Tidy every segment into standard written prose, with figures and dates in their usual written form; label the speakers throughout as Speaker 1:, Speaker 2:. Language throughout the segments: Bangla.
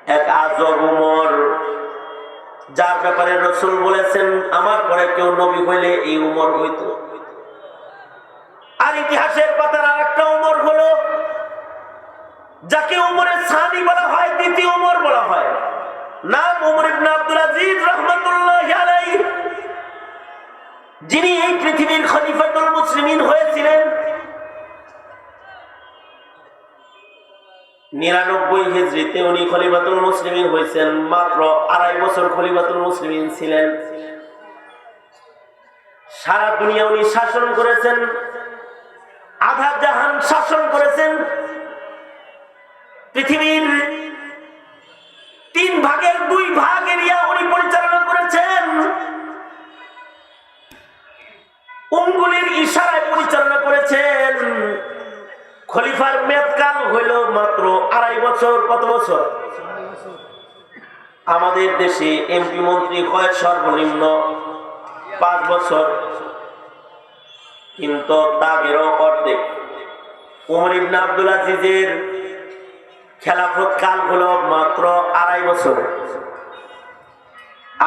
Speaker 1: এক আজব উমর, যার ব্যাপারে রাসূল বলেছেন আমার পরে কেউ নবী হইলে এই উমর হইত। আর ইতিহাসের পাতার আরেকটা উমর হলো যাকে উমরে সানি বলা হয়, দ্বিতীয় উমর বলা হয়। নাম উমর ইবনে আব্দুল আজিজ রাহমাতুল্লাহি আলাইহি, যিনি এই পৃথিবীর খলিফাতুল মুসলিমিন হয়েছিলেন। 99 হিজরিতে উনি খলিফাতুল মুসলিমিন হয়েছেন। মাত্র 2.5 বছর খলিফাতুল মুসলিমিন ছিলেন। সারা দুনিয়া উনি শাসন করেছেন, আধা জাহান শাসন করেছেন। পৃথিবীর 3 ভাগের 2 ভাগ এরিয়া উনি পরিচালনা করেছেন। আঙ্গুলের ইশারায় পরিচালনা করেছেন। খলিফার মেয়াদকাল হইল মাত্র 2.5 বছর। কত বছর? আমাদের দেশে এমপি মন্ত্রী হয় সর্বনিম্ন 5 বছর, কিন্তু তাদেরও অর্ধেক। উমর ইবনে আব্দুল আজিজের খেলাফত কাল হলো মাত্র 2.5 বছর।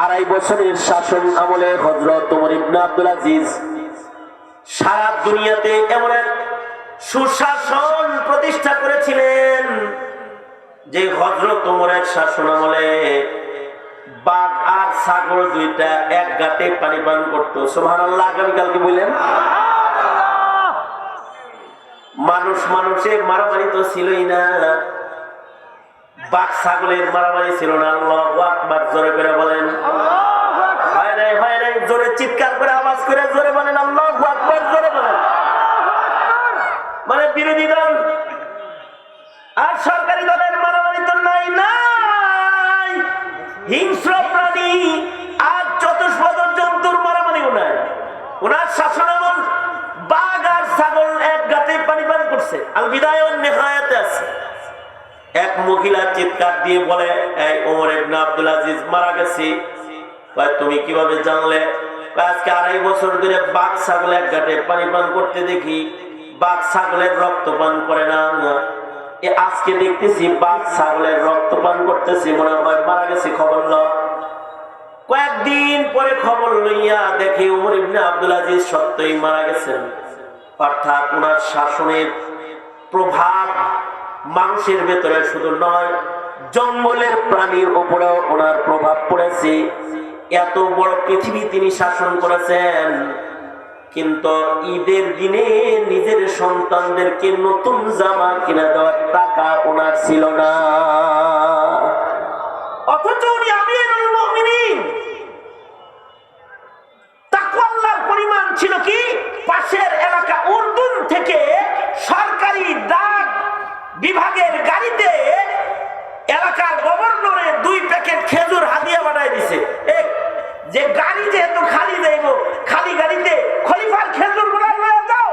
Speaker 1: 2.5 বছরের শাসন আমলে হযরত উমর ইবনে আব্দুল আজিজ সারা দুনিয়াতে এমন এক সুশাসন প্রতিষ্ঠা করেছিলেন যে হযরত উমরের শাসন আমলে বাঘ আর ছাগল দুইটা এক গাতে পানি পান করত। সুবহানাল্লাহ। আগামীকালকে বললেন মানুষের মারামারি তো ছিলই না, বাঘ ছাগলের মারামারি ছিল না। আল্লাহু আকবার। জোরে করে বলেন হয় নাই জোরে চিৎকার করে আওয়াজ করে জোরে বলেন আল্লাহু আকবার। জোরে বলেন। মানে বিরোধী দল আর সরকারি দলের মারামারি তো নাই। হিংস্র প্রাণী আর চতুষ্পদ জন্তুর মারামারিও নাই। ওনার শাসনামল বাঘ আর ছাগল এক গাতে পানি পান করছে। আল বিদায়া ওয়ান নিহায়াতে আছে। এক মহিলা চিৎকার দিয়ে বলে, এই ওমর ইবনে আব্দুল আজিজ মারা গেছে। তুমি কিভাবে জানলে? আজকে 2.5 বছর ধরে বাঘ ছাগল এক গাতে পানি পান করতে দেখি। বাঘ ছাগলের রক্ত পান করে না, আজকে দেখতেছি বাঘ ছাগলের রক্ত পান করতেছি, মনে হয় মারা গেছে। খবর ল। কয়েকদিন পরে খবর লইয়া দেখি উমর ইবনে আব্দুল আজিজ সত্যই মারা গেছেন। অর্থাৎ ওনার শাসনের প্রভাব মানুষের ভেতরে শুধু নয়, জঙ্গলের প্রাণীর উপরেও ওনার প্রভাব পড়েছে। এত বড় পৃথিবী তিনি শাসন করেছেন, কিন্তু ঈদের দিনে নিজের সন্তানদেরকে নতুন জামা কিনে দেওয়ার টাকা ওনার ছিল না। অথচ উনি আমিরুল মুমিনিন। তাকওয়াল্লাহর পরিমাণ ছিল কি? পাশের এলাকা উর্দুন থেকে সরকারি ডাক বিভাগের গাড়িতে এলাকার গভর্নরে 2 প্যাকেট খেজুর হাদিয়া বানায় দিছে। যে গাড়ি যেহেতু খালি যাইব, খালি গাড়িতে খলিফার খেজুর গুলা লয়ে যাও।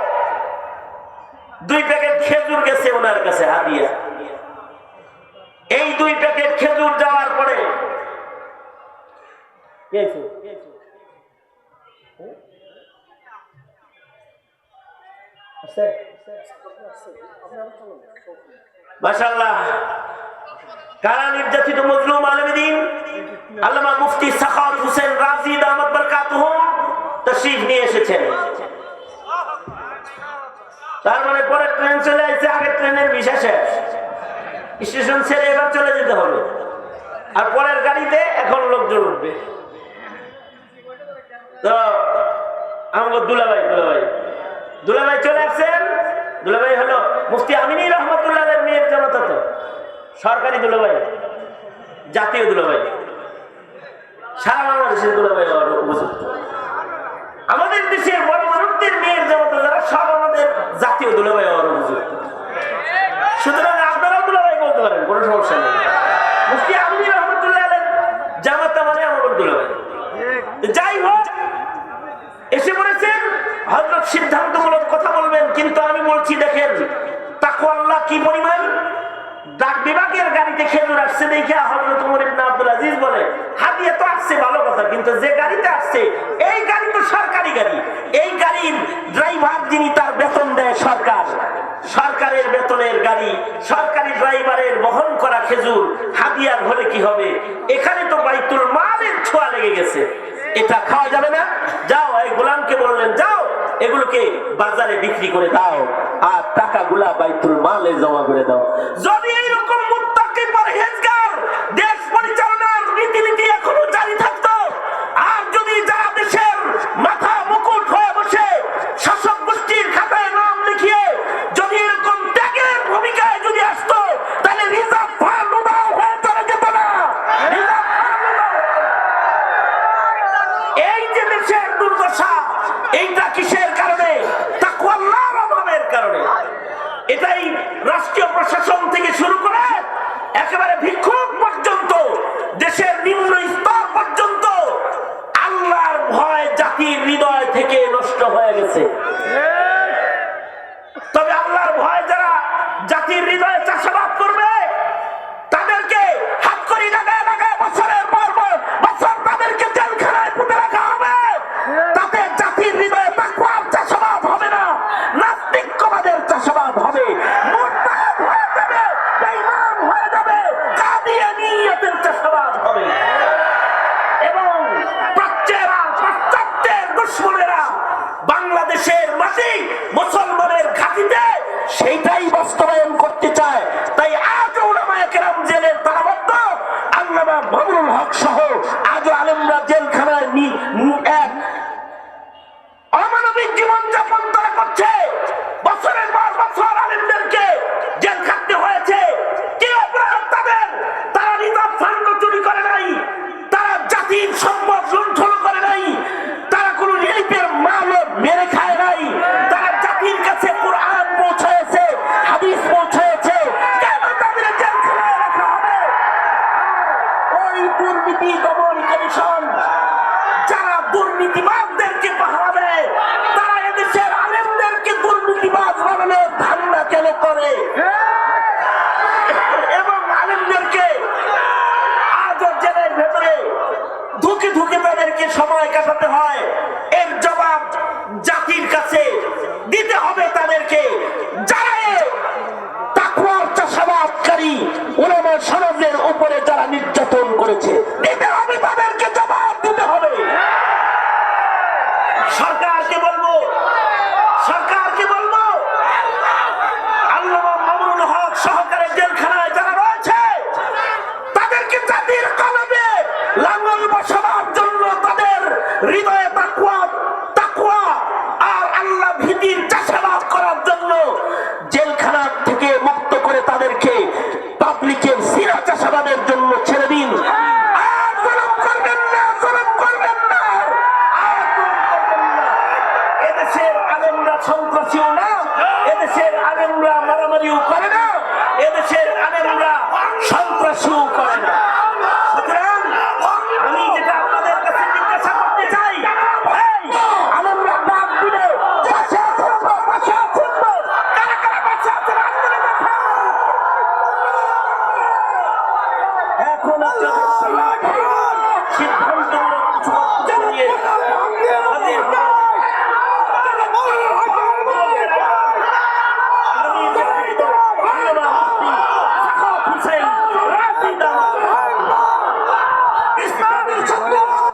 Speaker 1: 2 প্যাকেট খেজুর গেছে ওনার কাছে হাদিয়া। এই 2 প্যাকেট খেজুর যাওয়ার পরে মাশাআল্লাহ কারা নির্যাতিত মজলুম আলেমদ্বীন আল্লামা মুফতি সাখাওয়াত হোসেন রাজি দামাত বরকাতুহুম তাশরীফ নিয়ে এসেছেন। তার মানে পরে ট্রেন চলে আসছে, আগে ট্রেনের ভিসা শেষ, স্টেশন ছেড়ে এবার চলে যেতে হবে। আর পরের গাড়িতে এখন লোকজন উঠবে। তো আমাকে দুলাভাই চলে আসছেন। দুলাভাই হলো মুফতি আমিনী রহমতুল্লাহের মেয়ের জামাতা, তো সরকারি দুলাভাই, জাতীয় দুলাভাই, সারা বাংলাদেশের দুলাভাই উপযুক্ত। আমাদের দেশের বড় মানুষদের মেয়ের জামাতা যারা, সব আমাদের জাতীয় দুলাভাই হওয়ার উপযুক্ত। সুতরাং আপনারাও দুলাভাই বলতে পারেন, কোনো সমস্যা নেই। মুফতি আমিনী রহমতুল্লাহের জামাতা মানে আমাদের দুলাভাই। যাই হোক, এসে পড়েছেন, হযরত সিদ্ধান্তমূলক কথা বলবেন, কিন্তু আমি বলছি দেখেন তাকওয়াল্লাহ কি পরিমাণ। ডাক বিভাগের গাড়িতে খেজুর আসছে দেখে হযরত ওমর ইবনে আব্দুল আজিজ বলে, হাদিয়া তো আসছে ভালো কথা, কিন্তু যে গাড়িতে আসছে এই গাড়ি তো সরকারি গাড়ি। এই গাড়ির ড্রাইভার যিনি, তার বেতন দেয় সরকার, সরকারের বেতনের গাড়ি, সরকারি ড্রাইভারের বহন করা খেজুর হাদিয়ার হলে কি হবে? এখানে তো বাইতুল মালের ছোঁয়া লেগে গেছে, এটা খাওয়া যাবে না। যাও, এই গোলামকে বললেন, যাও এগুলোকে বাজারে বিক্রি করে দাও আর টাকাগুলা বাইতুল মালে জমা করে দাও। যদি এইরকম মুত্তাকি পরহেজগার দেশ পরিচালনার রীতিনীতি এখনো জারি থাকতো, আর যদি যারা দেশের মাথা মুকুট হয়ে বসে শাসক গোষ্ঠীর খাতায় নাম লিখিয়ে যদি এরকম ত্যাগের ভূমিকায় যদি আসতো, তাহলে রিজার্ভ ফান্ড উধাও হয়ে চলে যেত না। এই যে দেশের দুর্দশা, এইটা কিসের কারণে? তাকওয়াল্লাহর অভাবের কারণে। এটাই রাষ্ট্রীয় প্রশাসন থেকে শুরু করে একেবারে ভিক্ষুক পর্যন্ত, দেশের নিম্ন স্তর পর্যন্ত আল্লাহর ভয় জাতির হৃদয় থেকে নষ্ট হয়ে গেছে। তবে আল্লাহর ভয় যারা জাতির হৃদয়ে চাষাবাদ করবে, তাদেরকে হাত করি লাগায় লাগায় বছরের পর বছর তাদেরকে জেলখানায় পুঁতে রাখা হবে। তাতে জাতির হৃদয়ে তাকওয়ার চাষাবাদ হবে না, নাস্তিক্যবাদের চাষাবাদ হবে, মুরতাদ হয়ে যাবে, বেঈমান হয়ে যাবে, কাদিয়ানিয়তের চাষাবাদ হবে। এবং প্রাচ্যের আর পাশ্চাত্যের দুশমনেরা বাংলাদেশের মাটি মুসলমানের ঘাঁটিতে সেইটাই বাস্তবায়ন করতে চায়। তাই আজও উলামায়ে কেরাম জেলের তালাবদ্ধ, আল্লামা মামুনুল হক সহ আজও আলেমরা জেলখানায় এক অমানবিক জীবনযাপন তারা করছে। বছরের পর বছর আলেমদেরকে জেল খাটতে হয়েছে। কি অপরাধ তাদের? তারা রিজার্ভ ফান্ড চুরি করে নাই, তারা জাতির সম্পদ লুণ্ঠন করে নাই, তারা কোন রিলিফের মালও মেরে খায় নাই, তারা জাতির কাছে কুরআন পৌঁছেছে, হাদিস পৌঁছেছে। কেন তাদের জেলখানায় রাখা হবে? ওই দুর্নীতি দমন কমিশন যারা দুর্নীতিবাদদেরকে পাহারা দেয়, তারা এদেশের আলেমদেরকে দুর্নীতিবাদ বানানোর ধান্দা কেন করে? এবং আলেমদেরকে আজও জেলের ভেতরে ধুকে ধুকে তাদেরকে সময় কাটাতে হয়। এর জবাব জাতির কাছে দিতে হবে তাদেরকে। যারা তাকওয়ার চাষাবাদকারী উলামা সমাজের উপরে যারা নির্যাতন করেছে, দিতে হবে তাদেরকে, জবাব দিতে হবে। সরকারকে বলবো, সরকারকে বলবো, আল্লামা মামুনুল হক সহকারে জেলখানায় যারা রয়েছে, তাদেরকে জাতির কলমে লাঙ্গল বসাবার জন্য, তাদের হৃদয়ে তাকওয়া আর আল্লাহ ভীতির চাষাবাদ করার জন্য জেলখানা থেকে মুক্ত করে তাদেরকে পাবলিকের সিরা চাষাবাদের জন্য ছেড়ে দিন। আর জুলুম করবেন না, জুলুম করবেন না, আর জুলুম করবেন না। এদেশের আলেমরা সন্ত্রাসীও না, এদেশের আলেমরা মারামারিও করে না, এদেশের আলেমরা সন্ত্রাসীও করে